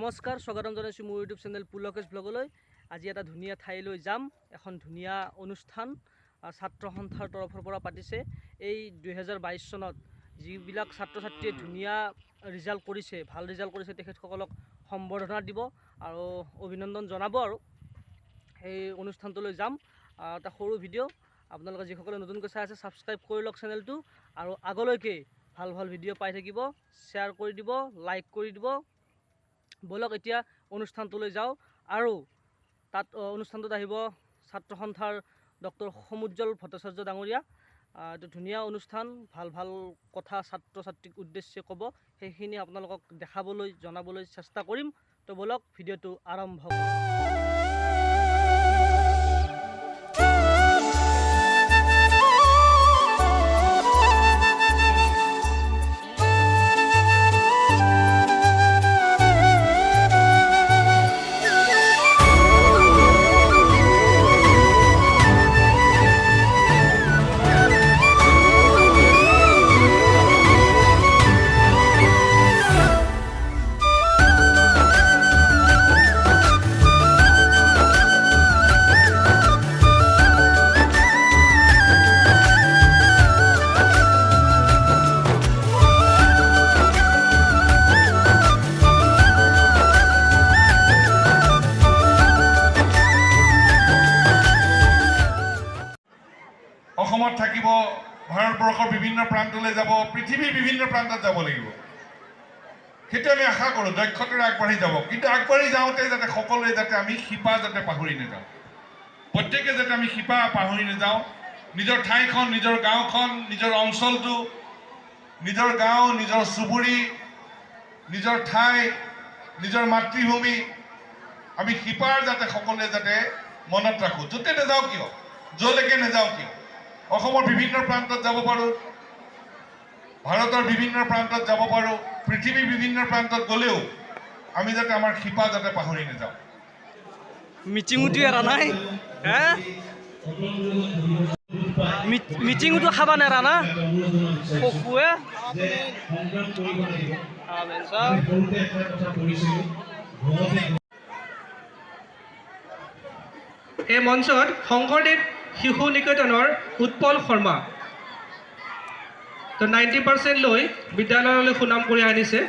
নমস্কাৰ, স্বাগতম জনাইছোঁ মোৰ ইউটিউব চেনেল পুলকেশ ব্লগলৈ। আজি এটা ধুনীয়া ঠাইলৈ যাম। এখন ধুনীয়া অনুষ্ঠান ছাত্ৰ সন্থাৰ তৰফৰ পৰা পাতিছে। এই 2022 চনত যিবিলাক ছাত্ৰ ছাত্ৰীয়ে ধুনীয়া ৰিজাল্ট কৰিছে, ভাল ৰিজাল্ট কৰিছে, তেখেতসকলক সম্বৰ্ধনা দিব আৰু অভিনন্দন জনাব। আৰু সেই অনুষ্ঠানটোলৈ যাম। এটা সৰু ভিডিঅ', আপোনালোকে যিসকলে নতুনকৈ চাই আছে ছাবস্ক্ৰাইব কৰি লওক চেনেলটো, আৰু আগলৈকে ভাল ভাল ভিডিঅ' পাই থাকিব। শ্বেয়াৰ কৰি দিব, লাইক কৰি দিব। বলক এতিয়া অনুষ্ঠানটোলৈ যাওঁ। আৰু তাত অনুষ্ঠানটোত আহিব ছাত্ৰ সন্থাৰ ডক্টৰ সমুজ্জ্বল ভট্টাচাৰ্য ডাঙৰীয়া। এইটো ধুনীয়া অনুষ্ঠান, ভাল ভাল কথা ছাত্ৰ ছাত্ৰীক উদ্দেশ্যে ক'ব। সেইখিনি আপোনালোকক দেখাবলৈ জনাবলৈ চেষ্টা কৰিম। তো বলক ভিডিঅ'টো আৰম্ভ কৰোঁ। অসমত থাকিব, ভাৰতবৰ্ষৰ বিভিন্ন প্ৰান্তলৈ যাব, পৃথিৱীৰ বিভিন্ন প্ৰান্তত যাব লাগিব। সেইটো আমি আশা কৰোঁ, দক্ষতাৰে আগবাঢ়ি যাব। কিন্তু আগবাঢ়ি যাওঁতে যাতে সকলোৱে যাতে আমি শিপা যাতে পাহৰি নাযাওঁ, প্ৰত্যেকে যাতে আমি শিপা পাহৰি নাযাওঁ। নিজৰ ঠাইখন, নিজৰ গাঁওখন, নিজৰ অঞ্চলটো, নিজৰ গাঁও, নিজৰ চুবুৰী, নিজৰ ঠাই, নিজৰ মাতৃভূমি আমি শিপাৰ যাতে সকলোৱে যাতে মনত ৰাখোঁ। য'তে নাযাওঁ কিয়, য'লৈকে নাযাওঁ কিয়, অসমৰ বিভিন্ন প্ৰান্তত যাব পাৰোঁ, ভাৰতৰ বিভিন্ন প্ৰান্তত যাব পাৰোঁ, পৃথিৱীৰ বিভিন্ন প্ৰান্তত গ'লেও আমি যাতে আমাৰ শিপা যাতে পাহৰি নাযাওঁ। মিটিঙতো এৰা নাই, মিটিঙতো খাবা নেৰা না পশুৱে। এই মঞ্চত শংকৰদেৱ শিশু নিকেতনৰ উৎপল শৰ্মা 90% লৈ বিদ্যালয়লৈ সুনাম কৰি আনিছে।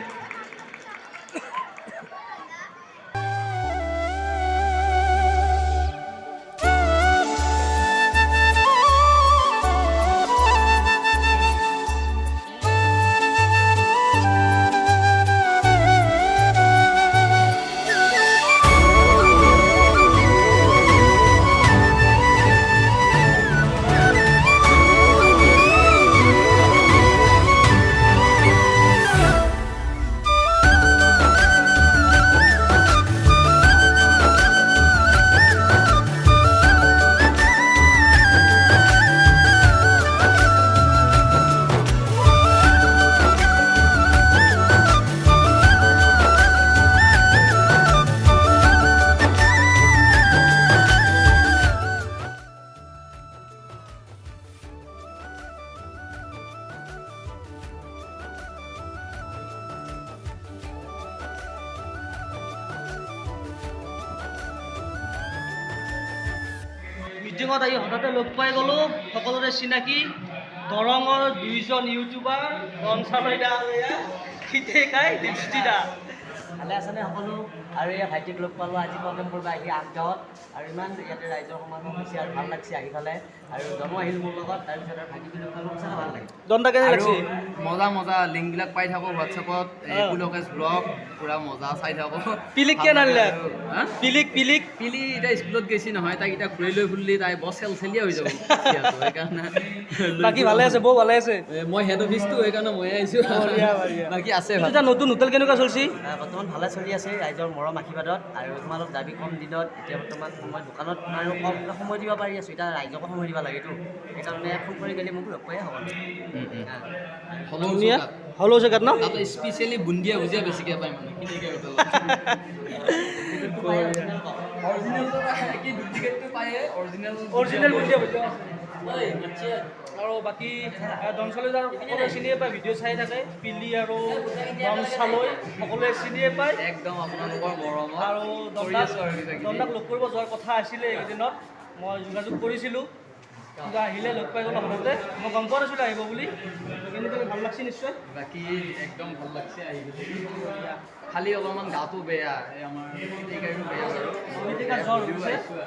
মিটিঙত আহি হঠাতে লগ পাই গ'লোঁ, সকলোৰে চিনাকি দৰঙৰ 2জন ইউটিউবাৰ, ৰঞ্চা বাইদা খিতেকাই দীপজ্যোতিদা। ভালে আছেনে সকলো? আৰু এই ভাইটিক লগ পালোঁ আজি প্ৰগ্ৰেম কৰিব আহি আঠগাঁৱত, আৰু ইমান ইয়াতে ৰাইজৰ সমাগম হৈছে আৰু ভাল লাগিছে আহি পেলাই। আৰু জনো আহিল মোৰ লগত, তাৰপিছত আৰু ভাইটিক লগ পালোঁ, সঁচাকৈ ভাল লাগে। দণ্ডা কেনে লাগছে? মজা মজা লিংকবিলাক পাই থাকোঁ হোৱাটছএপত, পুলকেশ ব্লগ পুৰা মজা চাই থাকোঁ। পিলিক কেন আনিলে? পিলিক পিলিক পিলি এতিয়া স্কুলত গৈছি নহয়, তাইক এতিয়া ঘূৰি লৈ ফুৰিলি তাই বৰ চেলচেলীয়া হৈ যাব সেইকাৰণে। বাকী ভালে আছে? বৌ ভালে আছে? মই হেড অফিচটো সেইকাৰণে মই আহিছোঁ। বাকী আছে ভাল। এতিয়া নতুন হোটেল কেনেকুৱা চলিছে? বৰ্তমান ভালে চলি আছে ৰাইজৰ মৰম আশীৰ্বাদত। আৰু তোমালোক দাবী কম দিনত এতিয়া বৰ্তমান মই দোকানত আৰু কমকৈ সময় দিব পাৰি আছোঁ। এতিয়া ৰাইজকো সময় দিব লাগেতো, সেইকাৰণে ফোন কৰি গ'লে মোক লগ পায়ে হ'ব। ধুনীয়া হ'লেও জেগাত ন? তাতে স্পেচিয়েলি বুন্দিয়া ভুজিয়া বেছিকৈ পায় মানে অৰিজিনেল ডুপ্লিকেটটো পায়ে, অৰিজিনেল অৰিজিনেল বুন্দিয়া ভুজিয়া আৰু বাকী দংচালৈ আৰু সকলোৱে চিনিয়ে পায়, ভিডিঅ' চাই থাকে। পিলি আৰু দংচালৈ সকলোৱে চিনিয়ে পায়। একদম আপোনালোকৰ মৰমত আৰু কৰি আছোঁ আৰু কিবা কিবি। দণ্ডাক লগ কৰিব যোৱাৰ কথা আছিলে এইকেইদিনত, মই যোগাযোগ কৰিছিলোঁ, কিন্তু আহিলে লগ পাই গ'লো হঠাতে। মই গম পোৱা নাছিলোঁ আহিব বুলি, কিন্তু তুমি ভাল লাগছে নিশ্চয়। বাকী একদম ভাল লাগছে আহি খালি অলপমান গাটো বেয়া, এই আমাৰ পিতিকাৰো বেয়া বাৰু। পিতিকাৰ জ্বৰ যদিও হৈছে। আহিছোঁ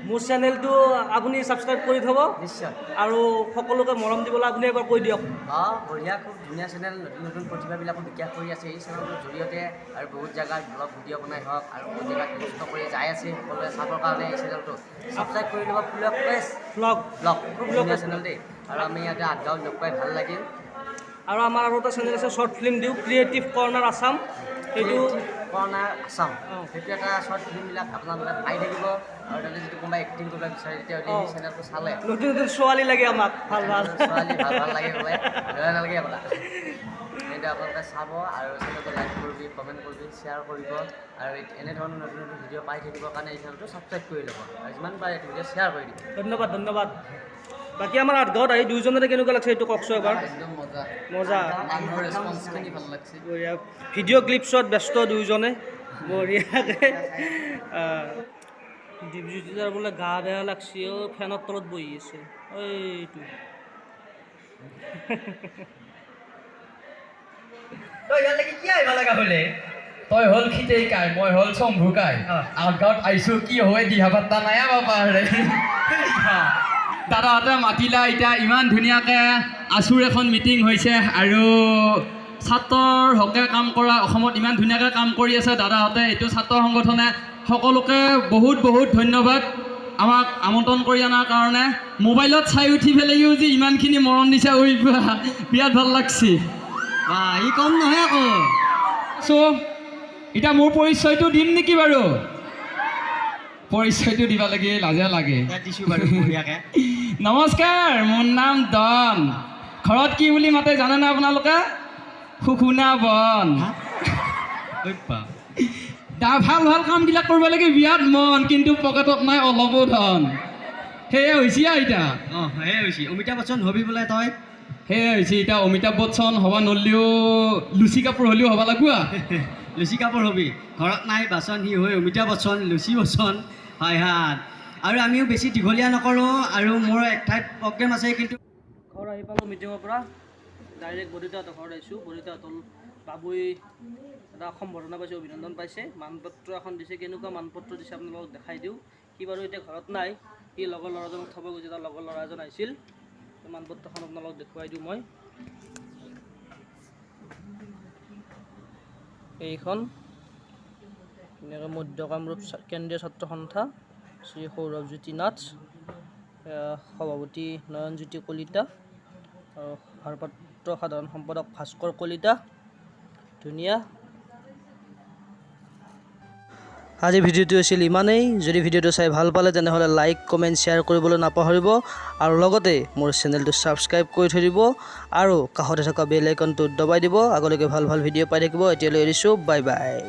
মোৰ চেনেলটো আপুনি ছাবস্ক্ৰাইব কৰি থ'ব নিশ্চয়। আৰু সকলোকে মৰম দিবলৈ আপুনি এবাৰ কৈ দিয়ক। বঢ়িয়া, খুব ধুনীয়া চেনেল, নতুন নতুন প্ৰতিভাবিলাকো বিকাশ কৰি আছে এই চেনেলটোৰ জৰিয়তে। আৰু বহুত জেগাত ব্লগ ভিডিঅ' বনাই হওক আৰু বহুত জেগাত কষ্ট কৰি যাই আছে সকলোৱে চাবৰ কাৰণে এই চেনেলটো ছাবস্ক্ৰাইব কৰি ল'ব। ব্লগ খুব ধুনীয়া চেনেল দেই। আৰু আমি ইয়াতে আঠগাঁৱত লগ পাই ভাল লাগিল। আৰু আমাৰ আৰু এটা চেনেল আছে, শ্বৰ্ট ফিল্ম দিওঁ, ক্ৰিয়েটিভ কৰ্ণাৰ আছাম। সেইটো কৰ্ণাৰ আছাম, অঁ। সেইটো এটা শ্বৰ্ট ফিল্মবিলাক আপোনালোকে পাই থাকিব। আৰু তাতে যদি কোনোবাই এক্টিং কৰিব বিচাৰে তেতিয়াহ'লে সেই চেনেলটো চালে নতুন নতুন ছোৱালী লাগে আমাক, ভাল ভাল ছোৱালী ভাল লাগে বোলে, বেয়া নালাগে আপোনাক। সেইটো আপোনালোকে চাব আৰু চেনেলটো লাইক কৰিবি, কমেণ্ট কৰিবি, শ্বেয়াৰ কৰিব। আৰু এনেধৰণৰ নতুন নতুন ভিডিঅ' পাই থাকিবৰ কাৰণে এই চেনেলটো ছাবস্ক্ৰাইব কৰি ল'ব আৰু যিমান পাৰে এইটো ভিডিঅ' শ্বেয়াৰ কৰি দিব। ধন্যবাদ ধন্যবাদ। বাকী আমাৰ আঠগাঁৱত আহি দুইজনতে কেনেকুৱা লাগছে সেইটো কওকচোন এবাৰ। একদম মজা, মজা, মানুহৰ ৰেচপন্সখিনি ভাল লাগছে। বঢ়িয়া। ভিডিঅ' ক্লিপছত ব্যস্ত দুয়োজনে বঢ়িয়াকৈ। দীপজ্যোতিৰ বোলে গা বেয়া লাগছে, ফেনৰ তলত বহি আছে এইটো। তই হ'ল খিতেইকাই, মই হ'ল চম্ভুকাই। আঠগাঁৱত আহিছোঁ কি হয় দিহা পাত্তা নাই বাবা। দাদাহঁতে মাতিলা, এতিয়া ইমান ধুনীয়াকৈ আছুৰ এখন মিটিং হৈছে আৰু ছাত্ৰৰ হকে কাম কৰা, অসমত ইমান ধুনীয়াকৈ কাম কৰি আছে দাদাহঁতে। এইটো ছাত্ৰ সংগঠনে সকলোকে বহুত বহুত ধন্যবাদ আমাক আমন্ত্ৰণ কৰি অনাৰ কাৰণে। মোবাইলত চাই উঠি পেলাইও যে ইমানখিনি মৰম দিছে, বিৰাট ভাল লাগছে। ই কম নহয় আকৌ। চ' এতিয়া মোৰ পৰিচয়টো দিম নেকি বাৰু? পৰিচয়টো দিব লাগে, লাজে লাগে। নমস্কাৰ, মোৰ নাম ডন। ঘৰত কি বুলি মাতে জানেনে আপোনালোকে? শুকুনা বন। ভাল ভাল কামবিলাক কৰিব লাগে, বিৰাট মন, কিন্তু পকেটত নাই অলপো ধন। সেয়ে হৈছে এতিয়া। সেয়ে হৈছে অমিতাভ বচ্চন হবি বোলে তই। সেয়ে হৈছে এতিয়া অমিতাভ বচ্চন হ'ব নলিও লুচি কাপোৰ হ'লেও হ'ব লাগিব। লুচি কাপোৰ হবি, ঘৰত নাই বাচন, সি হৈ অমিতাভ বচ্চন, লুচি বচ্চন। হয় হাত। আৰু আমিও বেছি দীঘলীয়া নকৰোঁ, আৰু মোৰ এক ঠাইত প্ৰগ্ৰেম আছে, কিন্তু ঘৰ আহি পালোঁ মিটিঙৰ পৰা, ডাইৰেক্ট বৰিতাহঁতৰ ঘৰত আহিছোঁ। বৰিতাহঁতৰ বাবুই এটা সম্বৰ্ধনা পাইছে, অভিনন্দন পাইছে, মানপত্ৰ এখন দিছে। কেনেকুৱা মানপত্ৰ দিছে আপোনালোকক দেখাই দিওঁ। সি বাৰু এতিয়া ঘৰত নাই, সি লগৰ ল'ৰাজনক থ'ব গৈছে, তাৰ লগৰ ল'ৰা এজন আহিছিল। মানপত্ৰখন আপোনালোকক দেখুৱাই দিওঁ মই। এইখন এনেকৈ মধ্য কামৰূপ কেন্দ্ৰীয় ছাত্ৰ সন্থা শ্ৰী সৌৰভজ্যোতি নাথ, সভাপতি নয়নজ্যোতি কলিতা আৰু ভাৰপ্ৰাপ্ত সাধাৰণ সম্পাদক ভাস্কৰ কলিতা। ধুনীয়া। আজি ভিডিঅ'টো আছিল ইমানেই। যদি ভিডিঅ'টো চাই ভাল পালে তেনেহ'লে লাইক, কমেণ্ট, শ্বেয়াৰ কৰিবলৈ নাপাহৰিব আৰু লগতে মোৰ চেনেলটো ছাবস্ক্ৰাইব কৰি থৈ দিব আৰু কাষতে থকা বেল আইকনটো দবাই দিব। আগলৈকে ভাল ভাল ভিডিঅ' পাই থাকিব। এতিয়ালৈ এৰিছোঁ, বাই বাই।